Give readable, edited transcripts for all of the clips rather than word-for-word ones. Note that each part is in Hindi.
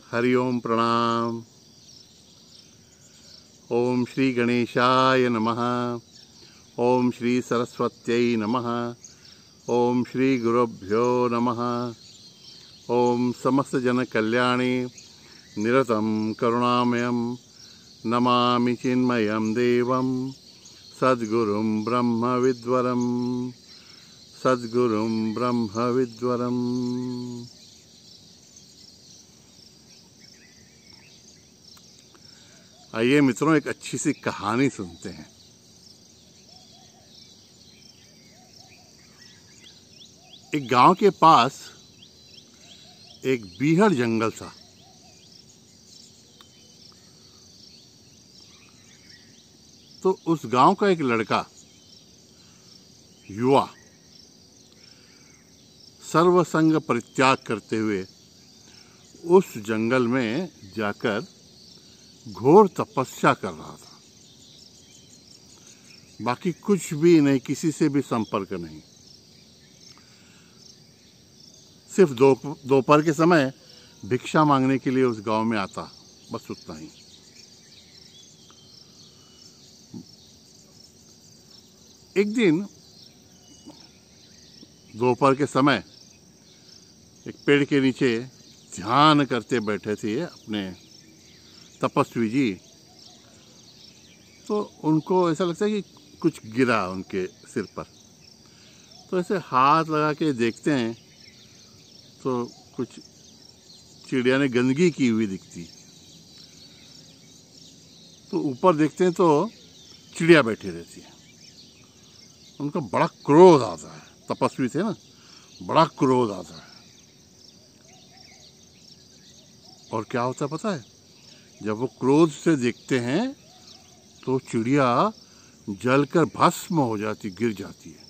हरि ओम प्रणाम। ओम श्री गणेशाय नमः। ओम श्री सरस्वत्यै नमः। ओम श्री गुरुभ्यो नमः। ओम समस्त जन कल्याणे निरतं करुणामयं नमामि चिन्मयं देवं सद्गुरुं ब्रह्मविद्वरं सद्गुरुं ब्रह्मविद्वरम्। आइए मित्रों, एक अच्छी सी कहानी सुनते हैं। एक गांव के पास एक बीहड़ जंगल था। तो उस गांव का एक लड़का, युवा, सर्वसंग परित्याग करते हुए उस जंगल में जाकर घोर तपस्या कर रहा था। बाकी कुछ भी नहीं, किसी से भी संपर्क नहीं। सिर्फ दोपहर के समय भिक्षा मांगने के लिए उस गांव में आता, बस उतना ही। एक दिन दोपहर के समय एक पेड़ के नीचे ध्यान करते बैठे थे अपने तपस्वी जी। तो उनको ऐसा लगता है कि कुछ गिरा उनके सिर पर। तो ऐसे हाथ लगा के देखते हैं तो कुछ चिड़िया ने गंदगी की हुई दिखती। तो ऊपर देखते हैं तो चिड़िया बैठी रहती है। उनका बड़ा क्रोध आता है। तपस्वी थे ना, बड़ा क्रोध आता है। और क्या होता है पता है? जब वो क्रोध से देखते हैं तो चिड़िया जलकर भस्म हो जाती, गिर जाती है।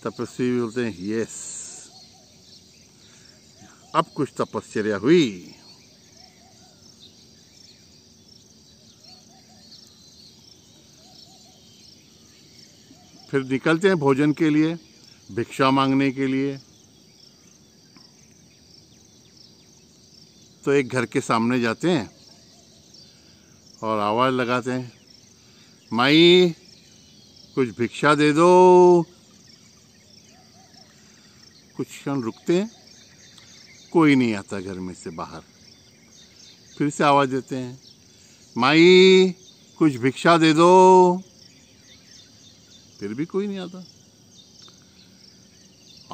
तपस्वी बोलते हैं, यस, अब कुछ तपश्चर्या हुई। फिर निकलते हैं भोजन के लिए, भिक्षा मांगने के लिए। तो एक घर के सामने जाते हैं और आवाज़ लगाते हैं, माई कुछ भिक्षा दे दो। कुछ क्षण रुकते हैं, कोई नहीं आता घर में से बाहर। फिर से आवाज़ देते हैं, माई कुछ भिक्षा दे दो। फिर भी कोई नहीं आता।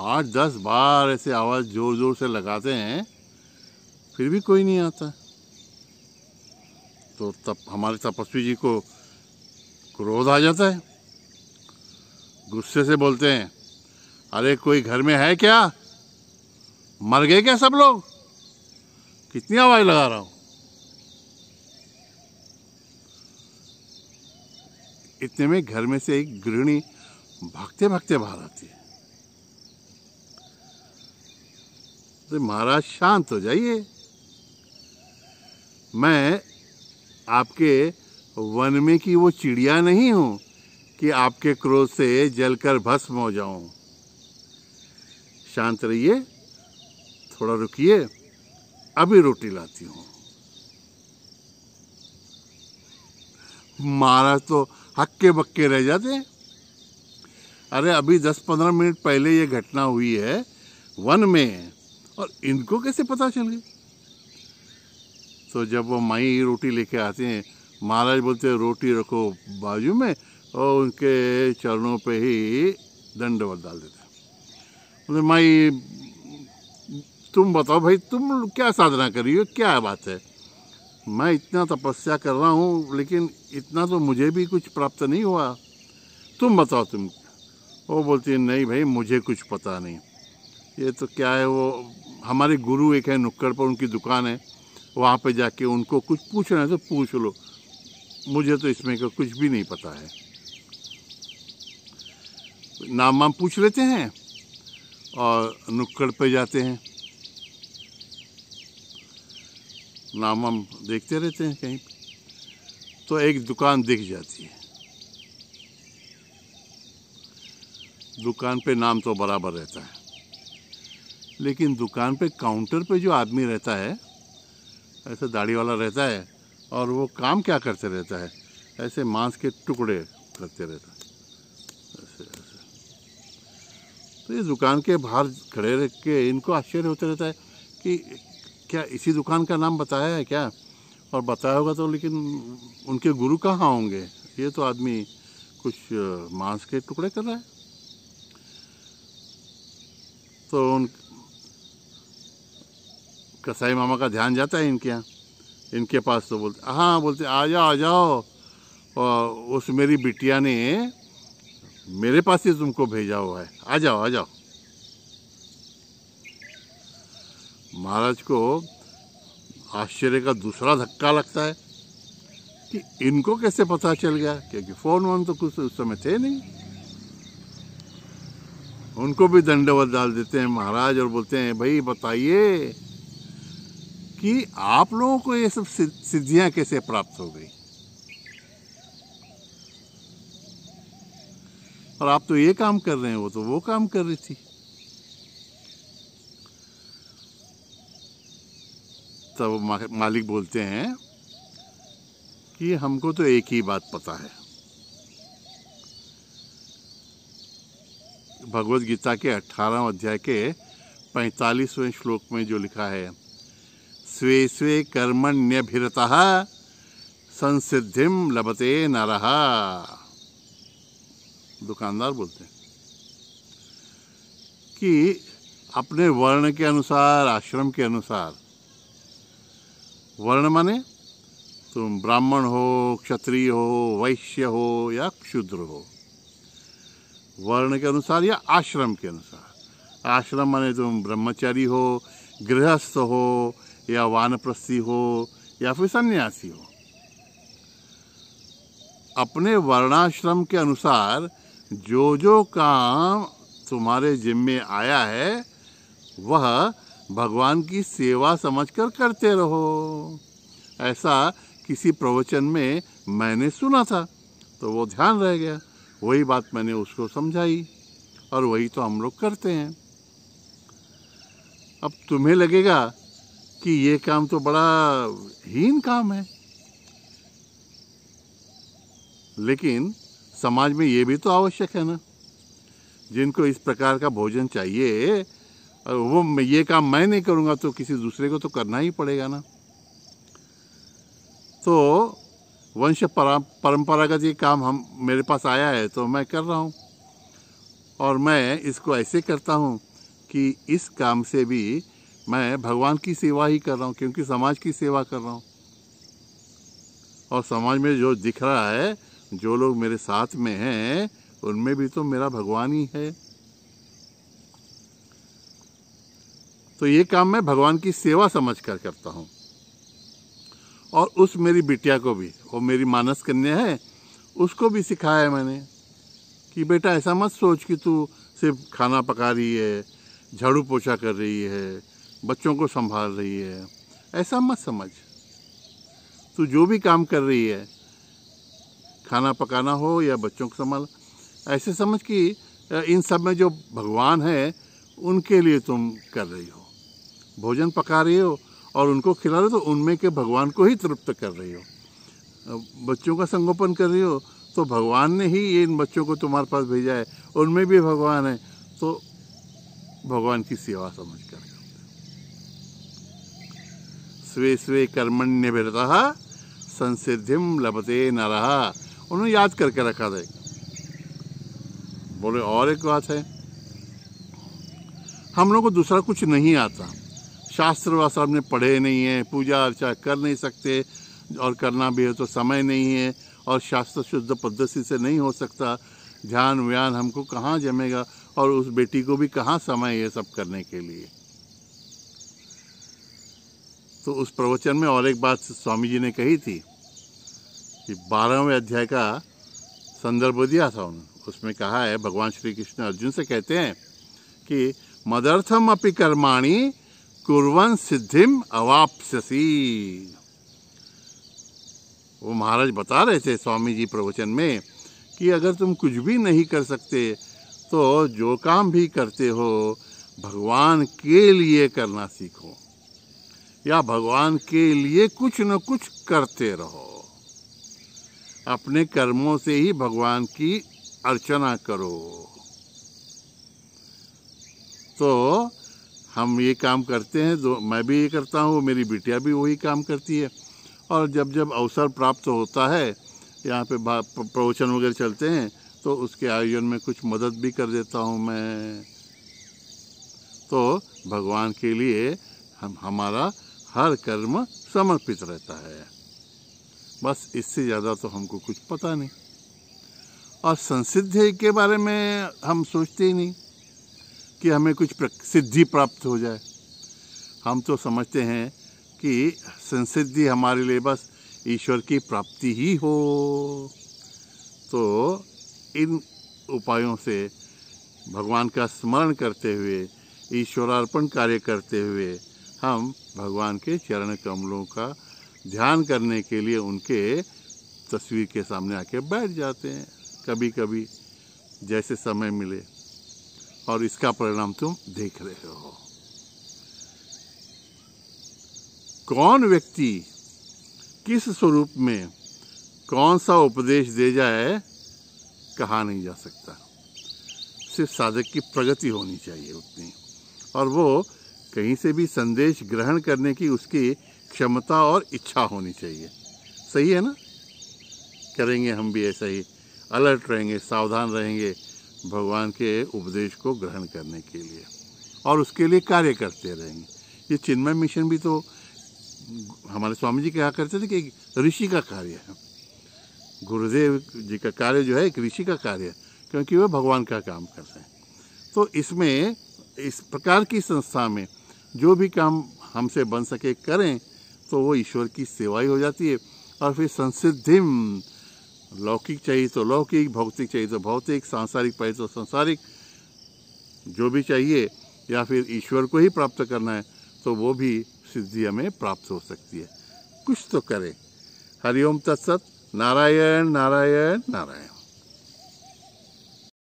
8-10 बार ऐसे आवाज़ जोर जोर से लगाते हैं, फिर भी कोई नहीं आता। तो तब हमारे तपस्वी जी को क्रोध आ जाता है। गुस्से से बोलते हैं, अरे कोई घर में है क्या? मर गए क्या सब लोग? कितनी आवाज लगा रहा हूं। इतने में घर में से एक गृहिणी भागते भागते बाहर आती है। तो महाराज शांत हो जाइए, मैं आपके वन में की वो चिड़िया नहीं हूं कि आपके क्रोध से जलकर भस्म हो जाऊं। शांत रहिए, थोड़ा रुकिए, अभी रोटी लाती हूं। महाराज तो हक्के बक्के रह जाते हैं। अरे अभी 10-15 मिनट पहले ये घटना हुई है वन में, और इनको कैसे पता चल गई? तो जब वो माई रोटी लेके आते हैं, महाराज बोलते हैं, रोटी रखो बाजू में, और उनके चरणों पे ही दंडवत डाल देते हैं। बोले, माई तुम बताओ भाई, तुम क्या साधना कर रही हो, क्या बात है? मैं इतना तपस्या कर रहा हूँ, लेकिन इतना तो मुझे भी कुछ प्राप्त नहीं हुआ। तुम बताओ तुम। वो बोलती है, नहीं भाई मुझे कुछ पता नहीं। ये तो क्या है, वो हमारे गुरु एक है, नुक्कड़ पर उनकी दुकान है, वहाँ पे जाके उनको कुछ पूछना है तो पूछ लो, मुझे तो इसमें का कुछ भी नहीं पता है। नाम वाम पूछ लेते हैं और नुक्कड़ पे जाते हैं, नाम वाम देखते रहते हैं कहीं पे। तो एक दुकान दिख जाती है। दुकान पे नाम तो बराबर रहता है, लेकिन दुकान पे काउंटर पे जो आदमी रहता है, ऐसे दाढ़ी वाला रहता है, और वो काम क्या करते रहता है, ऐसे मांस के टुकड़े करते रहता है, ऐसे ऐसे। तो ये दुकान के बाहर खड़े रह के इनको आश्चर्य होता रहता है कि क्या इसी दुकान का नाम बताया है क्या, और बताया होगा तो, लेकिन उनके गुरु कहाँ होंगे, ये तो आदमी कुछ मांस के टुकड़े कर रहा है। तो उन कसाई मामा का ध्यान जाता है इनके यहाँ, इनके पास, तो बोलते हाँ, बोलते आ जाओ, और उस मेरी बिटिया ने मेरे पास ही तुमको भेजा हुआ है, आ जाओ। महाराज को आश्चर्य का दूसरा धक्का लगता है कि इनको कैसे पता चल गया, क्योंकि फोन वोन तो कुछ उस समय थे नहीं। उनको भी दंडवत डाल देते हैं महाराज और बोलते हैं भाई बताइए कि आप लोगों को ये सब सिद्धियां कैसे प्राप्त हो गई, और आप तो ये काम कर रहे हैं, वो तो वो काम कर रही थी। तब मालिक बोलते हैं कि हमको तो एक ही बात पता है, भगवत गीता के 18वें अध्याय के 45वें श्लोक में जो लिखा है, स्वे स्वे कर्मण्यभिरतः संसिद्धिम लभते नरः। दुकानदार बोलते हैं कि अपने वर्ण के अनुसार, आश्रम के अनुसार, वर्ण माने तुम ब्राह्मण हो, क्षत्रिय हो, वैश्य हो या शूद्र हो, वर्ण के अनुसार या आश्रम के अनुसार। आश्रम माने तुम ब्रह्मचारी हो, गृहस्थ हो, या वानप्रस्थी हो, या फिर सन्यासी हो। अपने वर्णाश्रम के अनुसार जो काम तुम्हारे जिम्मे आया है वह भगवान की सेवा समझकर करते रहो। ऐसा किसी प्रवचन में मैंने सुना था, तो वो ध्यान रह गया, वही बात मैंने उसको समझाई, और वही तो हम लोग करते हैं। अब तुम्हें लगेगा कि ये काम तो बड़ा हीन काम है, लेकिन समाज में ये भी तो आवश्यक है ना। जिनको इस प्रकार का भोजन चाहिए, वो ये काम मैं नहीं करूँगा तो किसी दूसरे को तो करना ही पड़ेगा ना। तो वंश परंपरागत ये काम मेरे पास आया है तो मैं कर रहा हूँ, और मैं इसको ऐसे करता हूँ कि इस काम से भी मैं भगवान की सेवा ही कर रहा हूँ, क्योंकि समाज की सेवा कर रहा हूँ। और समाज में जो दिख रहा है, जो लोग मेरे साथ में हैं, उनमें भी तो मेरा भगवान ही है। तो ये काम मैं भगवान की सेवा समझकर करता हूँ। और उस मेरी बिटिया को भी, वो मेरी मानस कन्या है, उसको भी सिखाया है मैंने कि बेटा ऐसा मत सोच कि तू सिर्फ खाना पका रही है, झाड़ू पोछा कर रही है, बच्चों को संभाल रही है, ऐसा मत समझ। तू जो भी काम कर रही है, खाना पकाना हो या बच्चों को संभाल, ऐसे समझ कि इन सब में जो भगवान है उनके लिए तुम कर रही हो। भोजन पका रही हो और उनको खिला रहे हो, तो उनमें के भगवान को ही तृप्त कर रही हो। बच्चों का संगोपन कर रही हो, तो भगवान ने ही इन बच्चों को तुम्हारे पास भेजा है, उनमें भी भगवान है, तो भगवान की सेवा समझ कर। स्वे स्वे कर्मण्यभिरतः संसिद्धिम लभते नरः, उन्होंने याद करके रखा था। बोले और एक बात है, हम लोग को दूसरा कुछ नहीं आता, शास्त्र वास्त्र हमने पढ़े नहीं है, पूजा अर्चा कर नहीं सकते, और करना भी है तो समय नहीं है, और शास्त्र शुद्ध पद्धति से नहीं हो सकता, ध्यान व्यान हमको कहाँ जमेगा, और उस बेटी को भी कहाँ समय है सब करने के लिए। तो उस प्रवचन में और एक बात स्वामी जी ने कही थी कि 12वें अध्याय का संदर्भ दिया था उन्होंने। उसमें कहा है, भगवान श्री कृष्ण अर्जुन से कहते हैं कि मदर्थम अपि कर्माणि कुर्वन् सिद्धिम अवाप्स्यसि। वो महाराज बता रहे थे स्वामी जी प्रवचन में कि अगर तुम कुछ भी नहीं कर सकते तो जो काम भी करते हो भगवान के लिए करना सीखो, या भगवान के लिए कुछ न कुछ करते रहो। अपने कर्मों से ही भगवान की अर्चना करो। तो हम ये काम करते हैं, मैं भी ये करता हूँ, मेरी बिटिया भी वही काम करती है। और जब जब अवसर प्राप्त होता है, यहाँ पे प्रवचन वगैरह चलते हैं, तो उसके आयोजन में कुछ मदद भी कर देता हूँ मैं। तो भगवान के लिए हमारा हर कर्म समर्पित रहता है। बस इससे ज़्यादा तो हमको कुछ पता नहीं। और संसिद्धि के बारे में हम सोचते ही नहीं कि हमें कुछ सिद्धि प्राप्त हो जाए। हम तो समझते हैं कि संसिद्धि हमारे लिए बस ईश्वर की प्राप्ति ही हो। तो इन उपायों से भगवान का स्मरण करते हुए, ईश्वरार्पण कार्य करते हुए हम भगवान के चरण कमलों का ध्यान करने के लिए उनके तस्वीर के सामने आके बैठ जाते हैं कभी कभी, जैसे समय मिले। और इसका परिणाम तुम देख रहे हो। कौन व्यक्ति किस स्वरूप में कौन सा उपदेश दे जाए कहा नहीं जा सकता। सिर्फ साधक की प्रगति होनी चाहिए उतनी, और वो कहीं से भी संदेश ग्रहण करने की उसकी क्षमता और इच्छा होनी चाहिए। सही है ना? करेंगे हम भी ऐसा ही, अलर्ट रहेंगे, सावधान रहेंगे भगवान के उपदेश को ग्रहण करने के लिए, और उसके लिए कार्य करते रहेंगे। ये चिन्मय मिशन भी तो हमारे स्वामी जी कहा करते थे कि ऋषि का कार्य है। गुरुदेव जी का कार्य जो है एक ऋषि का कार्य है, क्योंकि वह भगवान का काम करते हैं। तो इसमें इस प्रकार की संस्था में जो भी काम हमसे बन सके करें, तो वो ईश्वर की सेवा ही हो जाती है। और फिर संसिद्धि, लौकिक चाहिए तो लौकिक, भौतिक चाहिए तो भौतिक, सांसारिक पाए तो सांसारिक, जो भी चाहिए, या फिर ईश्वर को ही प्राप्त करना है, तो वो भी सिद्धि हमें प्राप्त हो सकती है। कुछ तो करें। हरिओम तत्सत। नारायण नारायण नारायण।